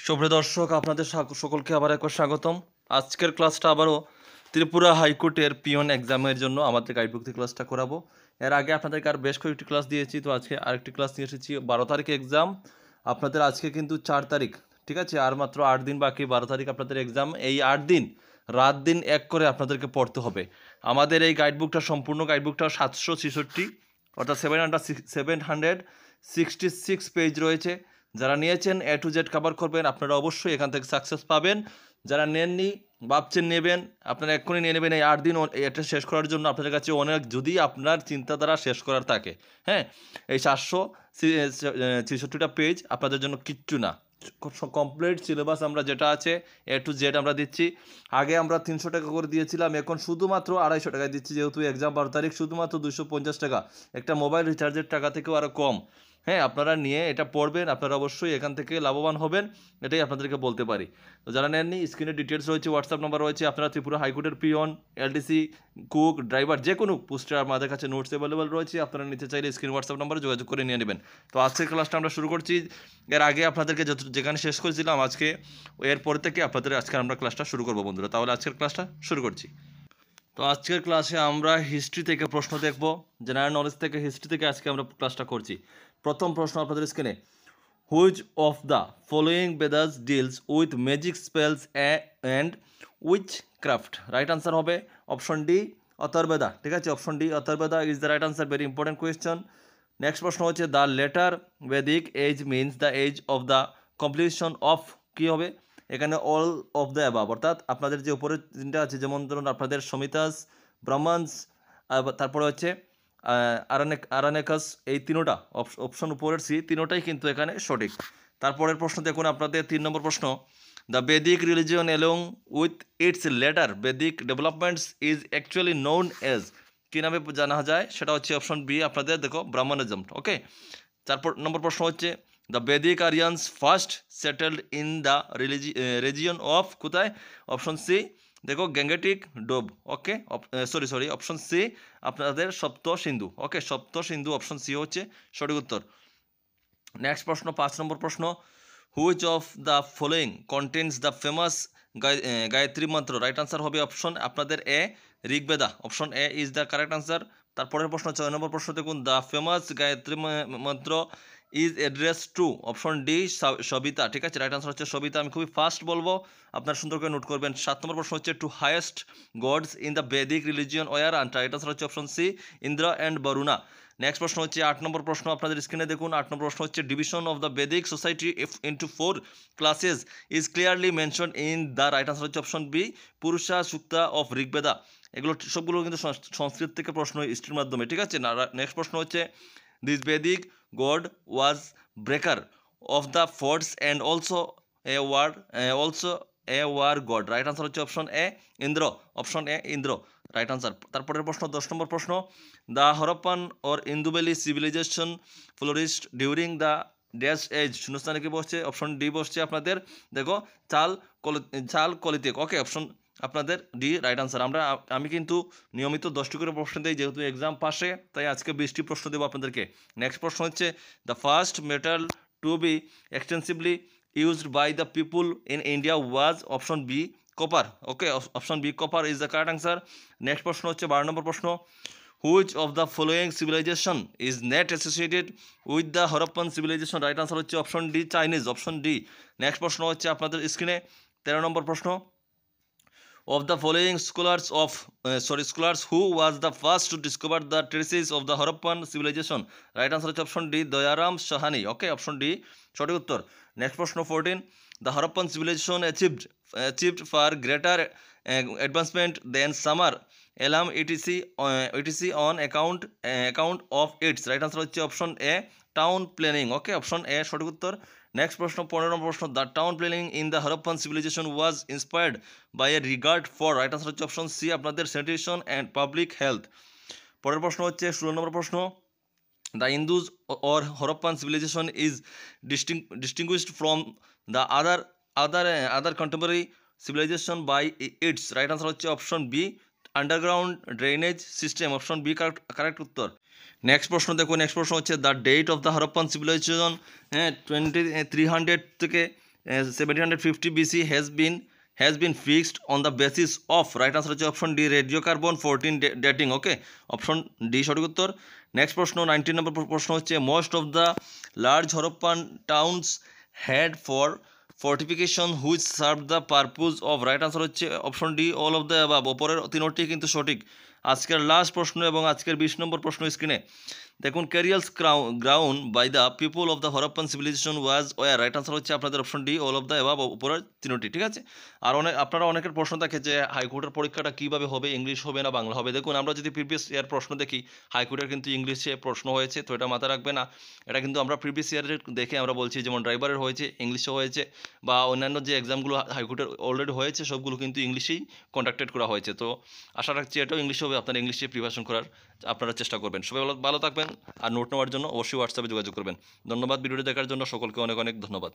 সুপ্রিয় দর্শক, আপনাদের সকলকে আবার একবার স্বাগতম। আজকের ক্লাসটা আবারও ত্রিপুরা হাইকোর্টের পিওন এক্সামের জন্য আমাদের গাইডবুক থেকে ক্লাসটা করাবো। এর আগে আপনাদেরকে আর বেশ কয়েকটি ক্লাস দিয়েছি, তো আজকে আরেকটি ক্লাস নিয়ে এসেছি। 12 তারিখে এক্সাম আপনাদের, আজকে কিন্তু 4 তারিখ, ঠিক আছে? আর মাত্র 8 দিন বাকি, 12 তারিখ আপনাদের এক্সাম। এই 8 দিন রাত দিন এক করে আপনাদেরকে পড়তে হবে। আমাদের এই গাইডবুকটা, সম্পূর্ণ গাইডবুকটা 766 অর্থাৎ 766 পেজ রয়েছে। যারা নিয়েছেন A to Z কভার করবেন, আপনারা অবশ্যই এখান থেকে সাকসেস পাবেন। যারা নেননি, ভাবছেন নেবেন, আপনারা এক্ষুনি নিয়ে নেবেন। এই 8 দিন এটা শেষ করার জন্য আপনাদের কাছে অনেক, যদি আপনার চিন্তাধারা শেষ করার থাকে, হ্যাঁ, এই 766টা পেজ আপনাদের জন্য কিচ্ছু না। কমপ্লিট সিলেবাস আমরা যেটা আছে A to Z আমরা দিচ্ছি। আগে আমরা 300 টাকা করে দিয়েছিলাম, এখন শুধুমাত্র 250 টাকায় দিচ্ছি, যেহেতু এক্সাম 12 তারিখ। শুধুমাত্র 250 টাকা, একটা মোবাইল রিচার্জের টাকা থেকেও আরও কম। হ্যাঁ, আপনারা নিয়ে এটা পড়বেন, আপনারা অবশ্যই এখান থেকে লাভবান হবেন, এটাই আপনাদেরকে বলতে পারি। তো যারা নেননি, স্ক্রিনে ডিটেলস রয়েছে, হোয়াটসঅ্যাপ নাম্বার রয়েছে। আপনারা ত্রিপুরা হাইকোর্টের পিওন, এলডিসি, কুক, ড্রাইভার, যে কোনো পোস্টার আমাদের কাছে নোটস অ্যাভেলেবেল রয়েছে। আপনারা নিতে চাইলে স্ক্রিন হোয়াটসঅ্যাপ নাম্বারে যোগাযোগ করে নিয়ে নেবেন। তো আজকের ক্লাসটা আমরা শুরু করছি। এর আগে আপনাদেরকে যেখানে শেষ করেছিলাম, আজকে এরপর থেকে আপনাদের আজকে আমরা ক্লাসটা শুরু করবো বন্ধুরা। তাহলে আজকের ক্লাসটা শুরু করছি। তো আজকের ক্লাসে আমরা হিস্ট্রি থেকে প্রশ্ন দেখব, জেনারেল নলেজ থেকে, হিস্ট্রি থেকে আজকে আমরা ক্লাসটা করছি। প্রথম প্রশ্ন আপনাদের স্ক্রিনে, which of the following Vedas deals with magic spells and witchcraft? Right answer হবে অপশন ডি, অথর্বেদা। ঠিক আছে, option D, Atharvaveda is the right answer. Very important question. Next প্রশ্ন হচ্ছে, the later Vedic age means the age of the completion of, কী হবে এখানে? All of the above, অর্থাৎ আপনাদের যে উপরের তিনটা আছে, যেমন ধরুন আপনাদের সমিতাস, ব্রাহ্মণস, তারপরে হচ্ছে আরানেকাস, এই তিনোটা অপশন উপরের সি, তিনোটাই কিন্তু এখানে সঠিক। তারপরের প্রশ্ন দেখুন আপনাদের 3 নম্বর প্রশ্ন, the Vedic religion along with its later Vedic developments is actually known as, কী নামে জানা যায়? সেটা হচ্ছে অপশন বি আপনাদের, দেখো, ব্রাহ্মণিজম। ওকে। 4 নম্বর প্রশ্ন হচ্ছে, the Vedic Aryans first settled in the region of, কোথায়? অপশন সি, দেখো, Gangetic doab. Okay, sorry, option C আপনাদের সপ্ত সিন্ধু। ওকে, সপ্ত সিন্ধু, অপশন সি হচ্ছে সঠিক উত্তর। নেক্সট প্রশ্ন, 5 নম্বর প্রশ্ন, which of the following contains the famous Gayatri mantra? Right answer হবে অপশন আপনাদের A, Rigveda. Option A is the correct answer. তারপরের প্রশ্ন, 6 নম্বর প্রশ্ন দেখুন, the famous Gayatri mantra is address to, option D, Savita. ঠিক আছে, রাইট আনসার হচ্ছে সবিতা। আমি খুবই ফাস্ট বলবো, আপনার সুন্দর করে নোট করবেন। 7 নম্বর প্রশ্ন হচ্ছে, two highest gods in the Vedic religion were, right answer হচ্ছে option C, Indra and Varuna. Next প্রশ্ন হচ্ছে 8 নম্বর প্রশ্ন, আপনাদের স্ক্রিনে দেখুন। 8 নম্বর প্রশ্ন হচ্ছে, division of the Vedic society into 4 classes is clearly mention in the, right answer হচ্ছে option B, Purusha Sukta of Rigveda. এগুলো সবগুলো কিন্তু সংস্কৃত থেকে প্রশ্ন, হিস্ট্রির মাধ্যমে। ঠিক আছে না? নেক্সট প্রশ্ন হচ্ছে, this Vedic god was breaker of the forts and also a war god. Right answer হচ্ছে option A, Indra. Option A, Indra, right answer. তারপরের প্রশ্ন, 10 নম্বর প্রশ্ন, the Harappan or Indus valley civilization flourished during the dash age, শূন্যস্থানে কি বসছে? Option D বসছে আপনাদের, দেখো, চাল কলিতিক। ওকে, অপশন আপনাদের ডি, রাইট আনসার। আমি কিন্তু নিয়মিত 10টি করে প্রশ্ন দিই, যেহেতু এক্সাম পাশে, তাই আজকে 20টি প্রশ্ন দেবো আপনাদেরকে। নেক্সট প্রশ্ন হচ্ছে, the first metal to be extensively used by the people in India was, option B, copper. Okay, option B, copper is the correct answer. Next প্রশ্ন হচ্ছে 12 নম্বর প্রশ্ন, which of the following civilization is not associated with the Harappan civilization? Right answer হচ্ছে option D, Chinese. Option D. Next প্রশ্ন হচ্ছে আপনাদের স্ক্রিনে 13 নম্বর প্রশ্ন, of the following scholars who was the first to discover the traces of the Harappan civilization? Right answer হচ্ছে option D, Dayaram Sahani. ওকে, option D সঠিক উত্তর। Next প্রশ্ন 14, the Harappan civilization achieved far greater advancement than Samar Elam etc on account of its, right answer হচ্ছে option A, town planning. Okay, option A সঠিক উত্তর। Next প্রশ্ন 15 number প্রশ্ন, the town planning in the Harappan civilization was inspired by a regard for, right answer হচ্ছে option C আপনাদের, sanitation and public health. পরের প্রশ্ন হচ্ছে 16 নম্বর প্রশ্ন, the Indus or Harappan civilization is distinguished from the other contemporary civilization by its, right answer হচ্ছে option B, underground drainage system. Option B correct উত্তর। Next প্রশ্ন দেখো, next প্রশ্ন হচ্ছে, the date of the Harappan civilization 2300 থেকে 1750 BC has been fixed on the basis of, right answer হচ্ছে option D radio carbon 14 dating. Okay, option D সঠিক উত্তর। Next প্রশ্ন 19 নম্বর প্রশ্ন হচ্ছে most of the large Harappan towns had for fortification which serve the purpose of, right answer হচ্ছে option D all of the above. ওপরের তিনোটি কিন্তু সঠিক। আজকের লাস্ট প্রশ্ন এবং আজকের 20 নম্বর প্রশ্ন স্ক্রিনে দেখুন, cereals ground by the people of the Harappan civilization was were, right answer হচ্ছে আপনাদের option D all of the above, উপরের তিনোটি। ঠিক আছে। আর আপনারা অনেকের প্রশ্ন থাকে যে হাইকোর্টের পরীক্ষাটা কীভাবে হবে, ইংলিশ হবে না বাংলা হবে। দেখুন, আমরা যদি প্রিভিয়াস ইয়ার প্রশ্ন দেখি, হাইকোর্টের কিন্তু ইংলিশে প্রশ্ন হয়েছে, তো এটা মাথায় রাখবে না। এটা কিন্তু আমরা প্রিভিয়াস ইয়ারের দেখে আমরা বলছি, যেমন ড্রাইভারের হয়েছে ইংলিশে হয়েছে, বা অন্যান্য যে এক্সামগুলো হাইকোর্টের অলরেডি হয়েছে সবগুলো কিন্তু ইংলিশেই কন্ডাক্টেড করা হয়েছে। তো আশা রাখছি এটাও ইংলিশ হবে, আপনারা ইংলিশে প্রিপারেশন করার আপনারা চেষ্টা করবেন। সবাই ভালো থাকবেন, আর নোট নেওয়ার জন্য অবশ্যই হোয়াটসঅ্যাপে যোগাযোগ করবেন। ধন্যবাদ ভিডিওটি দেখার জন্য, সকলকে অনেক অনেক ধন্যবাদ।